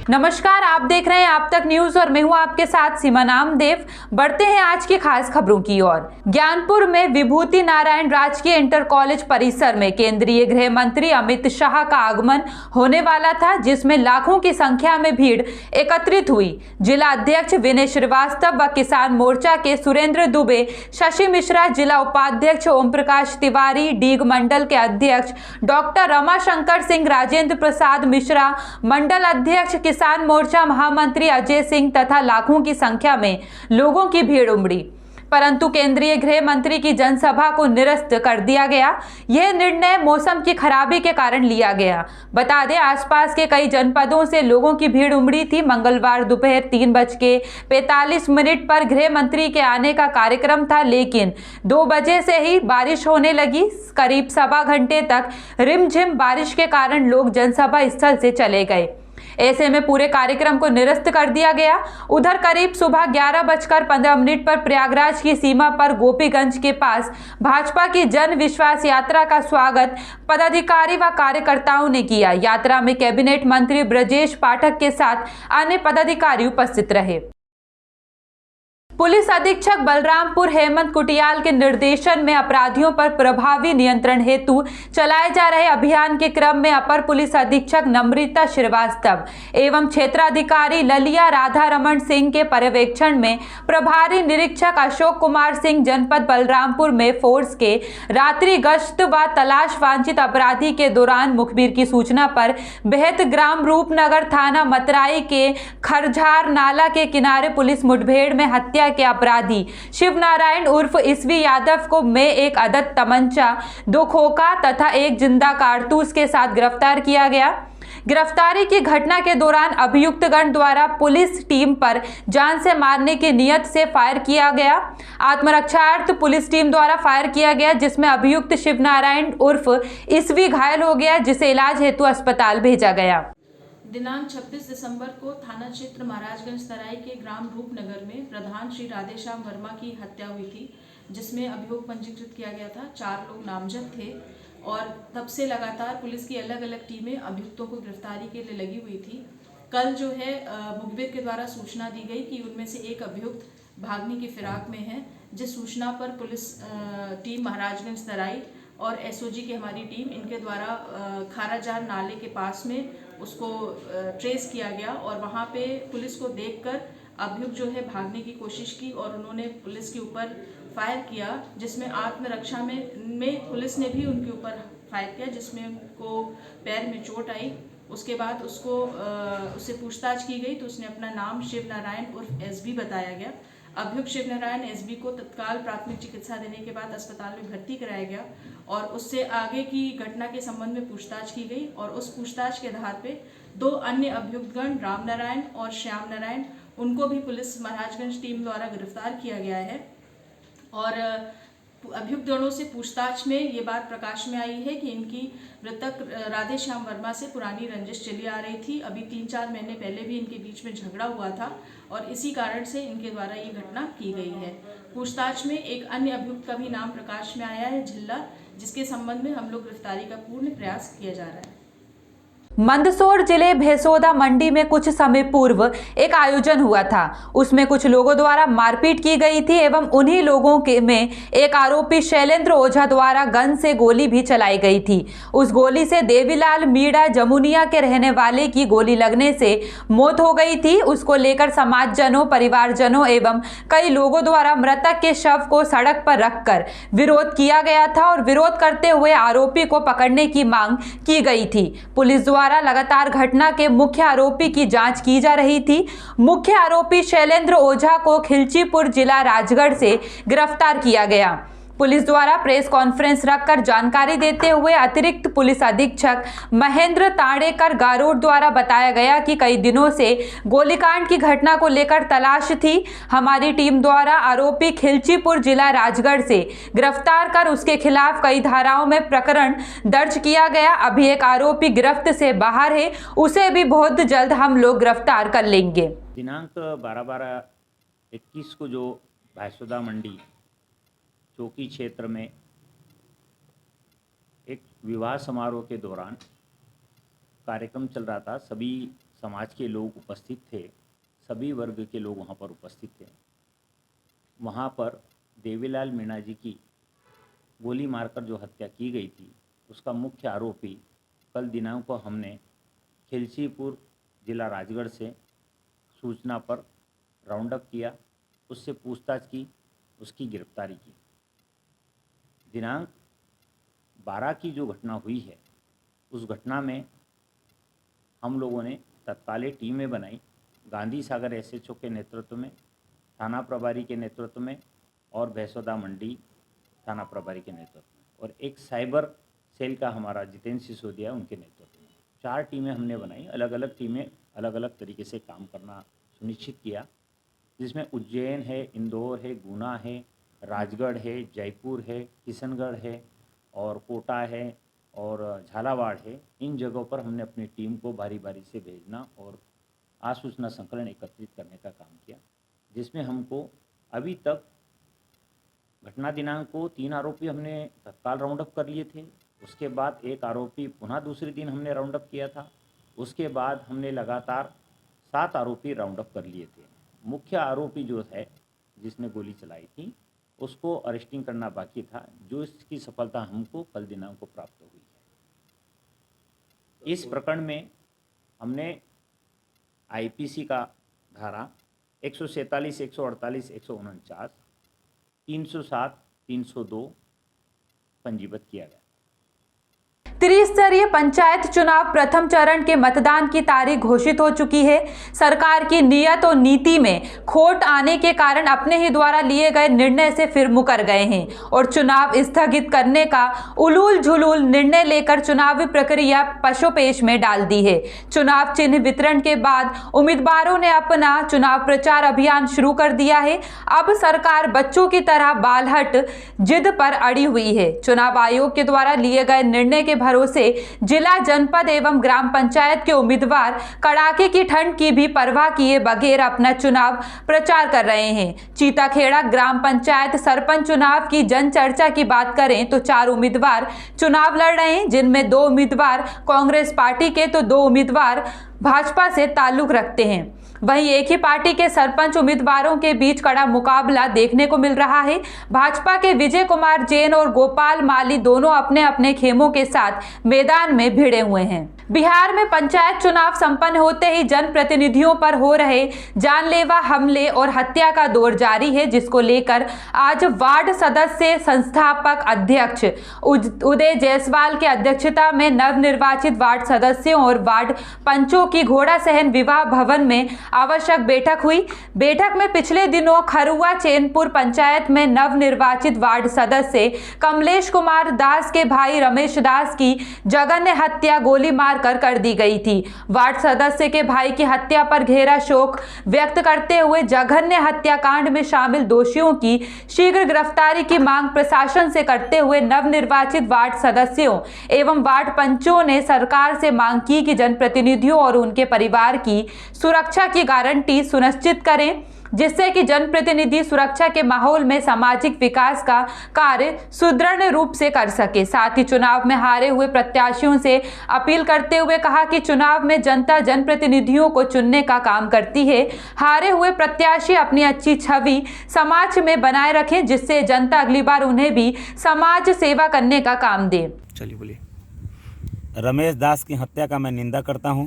नमस्कार, आप देख रहे हैं आप तक न्यूज और मैं हूं आपके साथ सीमा नामदेव। बढ़ते हैं आज की खास खबरों की ओर। ज्ञानपुर में विभूति नारायण राजकीय इंटर कॉलेज परिसर में केंद्रीय गृह मंत्री अमित शाह का आगमन होने वाला था, जिसमें लाखों की संख्या में भीड़ एकत्रित हुई। जिला अध्यक्ष विनय श्रीवास्तव व किसान मोर्चा के सुरेंद्र दुबे, शशि मिश्रा, जिला उपाध्यक्ष ओम प्रकाश तिवारी, डीग मंडल के अध्यक्ष डॉक्टर रमाशंकर सिंह, राजेंद्र प्रसाद मिश्रा, मंडल अध्यक्ष किसान मोर्चा महामंत्री अजय सिंह तथा लाखों की संख्या में लोगों की भीड़ उमड़ी, परंतु केंद्रीय गृह मंत्री की जनसभा को निरस्त कर दिया गया। यह निर्णय मौसम की खराबी के कारण लिया गया। बता दें, आसपास के कई जनपदों से लोगों की भीड़ उमड़ी थी। मंगलवार दोपहर 3:45 पर गृह मंत्री के आने का कार्यक्रम था, लेकिन 2 बजे से ही बारिश होने लगी। करीब सवा घंटे तक रिमझिम बारिश के कारण लोग जनसभा स्थल से चले गए। ऐसे में पूरे कार्यक्रम को निरस्त कर दिया गया। उधर करीब सुबह 11:15 पर प्रयागराज की सीमा पर गोपीगंज के पास भाजपा की जन विश्वास यात्रा का स्वागत पदाधिकारी व कार्यकर्ताओं ने किया। यात्रा में कैबिनेट मंत्री ब्रजेश पाठक के साथ अन्य पदाधिकारी उपस्थित रहे। पुलिस अधीक्षक बलरामपुर हेमंत कुटियाल के निर्देशन में अपराधियों पर प्रभावी नियंत्रण हेतु चलाए जा रहे अभियान के क्रम में अपर पुलिस अधीक्षक नम्रता श्रीवास्तव एवं क्षेत्राधिकारी ललिया राधा रमन सिंह के पर्यवेक्षण में प्रभारी निरीक्षक अशोक कुमार सिंह जनपद बलरामपुर में फोर्स के रात्रि गश्त व तलाश वांछित अपराधी के दौरान मुखबिर की सूचना पर बेहत ग्राम रूपनगर थाना मतराई के खरझार नाला के किनारे पुलिस मुठभेड़ में हत्या के अपराधी शिव नारायण उर्फ ईसवी यादव को में एक अदद तमंचा, 2 खोखा तथा 1 जिंदा कारतूस के साथ गिरफ्तार किया गया। गिरफ्तारी की घटना के दौरान अभियुक्तगण द्वारा पुलिस टीम पर जान से मारने की नियत से फायर किया गया। आत्मरक्षार्थ पुलिस टीम द्वारा फायर किया गया, जिसमें अभियुक्त शिव नारायण उर्फ ईसवी घायल हो गया, जिसे इलाज हेतु अस्पताल भेजा गया। दिनांक 26 दिसंबर को थाना क्षेत्र महाराजगंज तराई के ग्राम रूपनगर में प्रधान श्री राधेश्याम वर्मा की हत्या हुई थी, जिसमें अभियोग पंजीकृत किया गया था। 4 लोग नामजद थे और तब से लगातार पुलिस की अलग अलग टीमें अभियुक्तों को गिरफ्तारी के लिए लगी हुई थी। कल जो है मुखबिर के द्वारा सूचना दी गई कि उनमें से एक अभियुक्त भागने की फिराक में है, जिस सूचना पर पुलिस टीम महाराजगंज तराई और एसओजी की हमारी टीम इनके द्वारा खाराजार नाले के पास में उसको ट्रेस किया गया और वहाँ पे पुलिस को देखकर अभियुक्त जो है भागने की कोशिश की और उन्होंने पुलिस के ऊपर फायर किया, जिसमें आत्मरक्षा में पुलिस ने भी उनके ऊपर फायर किया, जिसमें उनको पैर में चोट आई। उसके बाद उससे पूछताछ की गई तो उसने अपना नाम शिव नारायण उर्फ एसबी बताया गया। अभियुक्त शिव नारायण एसबी को तत्काल प्राथमिक चिकित्सा देने के बाद अस्पताल में भर्ती कराया गया और उससे आगे की घटना के संबंध में पूछताछ की गई और उस पूछताछ के आधार पे 2 अन्य अभियुक्तगण राम नारायण और श्याम नारायण, उनको भी पुलिस महाराजगंज टीम द्वारा गिरफ्तार किया गया है। और अभियुक्त गणों से पूछताछ में ये बात प्रकाश में आई है कि इनकी मृतक राधेश्याम वर्मा से पुरानी रंजिश चली आ रही थी। अभी 3-4 महीने पहले भी इनके बीच में झगड़ा हुआ था और इसी कारण से इनके द्वारा ये घटना की गई है। पूछताछ में एक अन्य अभियुक्त का भी नाम प्रकाश में आया है, झिल्ला, जिसके संबंध में हम लोग गिरफ्तारी का पूर्ण प्रयास किया जा रहा है। मंदसौर जिले भेसोदा मंडी में कुछ समय पूर्व एक आयोजन हुआ था। उसमें कुछ लोगों द्वारा मारपीट की गई थी एवं उन्हीं लोगों के में एक आरोपी शैलेंद्र ओझा द्वारा गन से गोली भी चलाई गई थी। उस गोली से देवीलाल मीणा जमुनिया के रहने वाले की गोली लगने से मौत हो गई थी। उसको लेकर समाजजनों, परिवारजनों एवं कई लोगों द्वारा मृतक के शव को सड़क पर रखकर विरोध किया गया था और विरोध करते हुए आरोपी को पकड़ने की मांग की गई थी। पुलिस द्वारा लगातार घटना के मुख्य आरोपी की जांच की जा रही थी। मुख्य आरोपी शैलेंद्र ओझा को खिलचीपुर जिला राजगढ़ से गिरफ्तार किया गया। पुलिस द्वारा प्रेस कॉन्फ्रेंस रखकर जानकारी देते हुए अतिरिक्त पुलिस अधीक्षक महेंद्र ताड़ेकर गारोड द्वारा बताया गया कि कई दिनों से गोलीकांड की घटना को लेकर तलाश थी। हमारी टीम द्वारा आरोपी खिलचीपुर जिला राजगढ़ से गिरफ्तार कर उसके खिलाफ कई धाराओं में प्रकरण दर्ज किया गया। अभी एक आरोपी गिरफ्त से बाहर है, उसे भी बहुत जल्द हम लोग गिरफ्तार कर लेंगे। दिनांक 12/12/21 को जो भैंसोदा मंडी चौकी क्षेत्र में एक विवाह समारोह के दौरान कार्यक्रम चल रहा था, सभी समाज के लोग उपस्थित थे, सभी वर्ग के लोग वहाँ पर उपस्थित थे। वहाँ पर देवीलाल मीणा जी की गोली मारकर जो हत्या की गई थी, उसका मुख्य आरोपी कल दिनांक को हमने खिलचीपुर जिला राजगढ़ से सूचना पर राउंड अप किया, उससे पूछताछ की, उसकी गिरफ्तारी की। दिनांक 12 की जो घटना हुई है, उस घटना में हम लोगों ने तत्कालीन टीमें बनाई, गांधी सागर एसएचओ के नेतृत्व में, थाना प्रभारी के नेतृत्व में और भैंसोदा मंडी थाना प्रभारी के नेतृत्व में, और एक साइबर सेल का हमारा जितेंद्र सिसोदिया उनके नेतृत्व में 4 टीमें हमने बनाई। अलग अलग टीमें अलग अलग तरीके से काम करना सुनिश्चित किया, जिसमें उज्जैन है, इंदौर है, गुना है, राजगढ़ है, जयपुर है, किशनगढ़ है और कोटा है और झालावाड़ है। इन जगहों पर हमने अपनी टीम को बारी बारी से भेजना और आसूचना संकलन एकत्रित करने का काम किया, जिसमें हमको अभी तक घटना दिनांक को 3 आरोपी हमने तत्काल राउंड अप कर लिए थे। उसके बाद एक आरोपी पुनः दूसरे दिन हमने राउंड अप किया था। उसके बाद हमने लगातार 7 आरोपी राउंड अप कर लिए थे। मुख्य आरोपी जो है जिसने गोली चलाई थी, उसको अरेस्टिंग करना बाकी था, जो इसकी सफलता हमको कल दिनांक को प्राप्त हुई है। इस प्रकरण में हमने आईपीसी का धारा 147, 148, 149, 307, 302 पंजीबद्ध किया गया। त्रिस्तरीय पंचायत चुनाव प्रथम चरण के मतदान की तारीख घोषित हो चुकी है। सरकार की नियत और नीति में खोट आने के कारण अपने ही द्वारा लिए गए निर्णय से फिर मुकर गए हैं और चुनाव स्थगित करने का उलूल झुलूल निर्णय लेकर चुनावी प्रक्रिया पशोपेश में डाल दी है। चुनाव चिन्ह वितरण के बाद उम्मीदवारों ने अपना चुनाव प्रचार अभियान शुरू कर दिया है। अब सरकार बच्चों की तरह बालहट जिद पर अड़ी हुई है। चुनाव आयोग के द्वारा लिए गए निर्णय के भरोसे जिला, जनपद एवं ग्राम पंचायत के उम्मीदवार कड़ाके की ठंड की भी परवाह किए बगैर अपना चुनाव प्रचार कर रहे हैं। चीताखेड़ा ग्राम पंचायत सरपंच चुनाव की जन चर्चा की बात करें तो 4 उम्मीदवार चुनाव लड़ रहे हैं, जिनमें 2 उम्मीदवार कांग्रेस पार्टी के तो 2 उम्मीदवार भाजपा से ताल्लुक रखते हैं। वहीं एक ही पार्टी के सरपंच उम्मीदवारों के बीच कड़ा मुकाबला देखने को मिल रहा है। भाजपा के विजय कुमार जैन और गोपाल माली दोनों अपने अपने खेमों के साथ मैदान में भिड़े हुए हैं। बिहार में पंचायत चुनाव संपन्न होते ही जनप्रतिनिधियों पर हो रहे जानलेवा हमले और हत्या का दौर जारी है, जिसको लेकर आज वार्ड सदस्य संस्थापक अध्यक्ष उदय जायसवाल की अध्यक्षता में नवनिर्वाचित वार्ड सदस्यों और वार्ड पंचों की घोड़ा सहन विवाह भवन में आवश्यक बैठक हुई। बैठक में पिछले दिनों खरुआ चैनपुर पंचायत में नवनिर्वाचित वार्ड सदस्य कमलेश कुमार दास के भाई रमेश दास की जघन्य हत्या गोली मारकर कर दी गई थी। वार्ड सदस्य के भाई की हत्या पर गहरा शोक व्यक्त करते हुए जघन्य हत्याकांड में शामिल दोषियों की शीघ्र गिरफ्तारी की मांग प्रशासन से करते हुए नवनिर्वाचित वार्ड सदस्यों एवं वार्ड पंचों ने सरकार से मांग की कि जनप्रतिनिधियों और उनके परिवार की सुरक्षा की गारंटी सुनिश्चित करें, जिससे कि जनप्रतिनिधि सुरक्षा के माहौल में सामाजिक विकास का कार्य सुदृढ़ रूप से कर सके। साथ ही चुनाव में हारे हुए प्रत्याशियों से अपील करते हुए कहा कि चुनाव में जनता जनप्रतिनिधियों को चुनने का काम करती है। हारे हुए प्रत्याशी अपनी अच्छी छवि समाज में बनाए रखें, जिससे जनता अगली बार उन्हें भी समाज सेवा करने का काम दे। चलिए बोलिए। रमेश दास की हत्या का मैं निंदा करता हूं,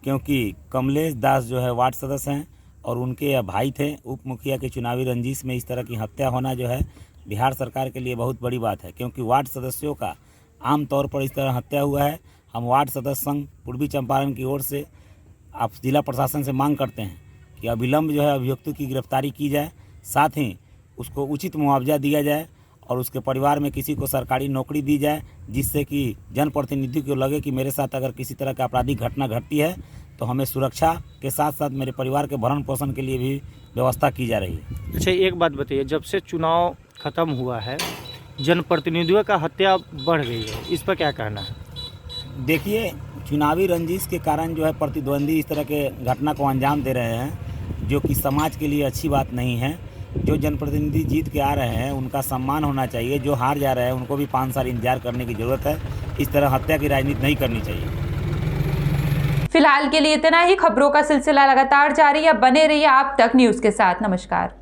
क्योंकि कमलेश दास जो है वार्ड सदस्य हैं और उनके यह भाई थे। उप मुखिया की चुनावी रंजिश में इस तरह की हत्या होना जो है बिहार सरकार के लिए बहुत बड़ी बात है, क्योंकि वार्ड सदस्यों का आम तौर पर इस तरह हत्या हुआ है। हम वार्ड सदस्य संघ पूर्वी चंपारण की ओर से आप जिला प्रशासन से मांग करते हैं कि अविलंब जो है अभियुक्तों की गिरफ्तारी की जाए, साथ ही उसको उचित मुआवजा दिया जाए और उसके परिवार में किसी को सरकारी नौकरी दी जाए, जिससे कि जनप्रतिनिधि को लगे कि मेरे साथ अगर किसी तरह की आपराधिक घटना घटती है तो हमें सुरक्षा के साथ साथ मेरे परिवार के भरण पोषण के लिए भी व्यवस्था की जा रही है। अच्छा, एक बात बताइए, जब से चुनाव खत्म हुआ है जनप्रतिनिधियों का हत्या बढ़ गई है, इस पर क्या कहना है? देखिए, चुनावी रंजिश के कारण जो है प्रतिद्वंदी इस तरह के घटना को अंजाम दे रहे हैं, जो कि समाज के लिए अच्छी बात नहीं है। जो जनप्रतिनिधि जीत के आ रहे हैं उनका सम्मान होना चाहिए, जो हार जा रहे हैं उनको भी 5 साल इंतजार करने की ज़रूरत है। इस तरह हत्या की राजनीति नहीं करनी चाहिए। फिलहाल के लिए इतना ही। खबरों का सिलसिला लगातार जारी है, बने रहिए आप तक न्यूज के साथ। नमस्कार।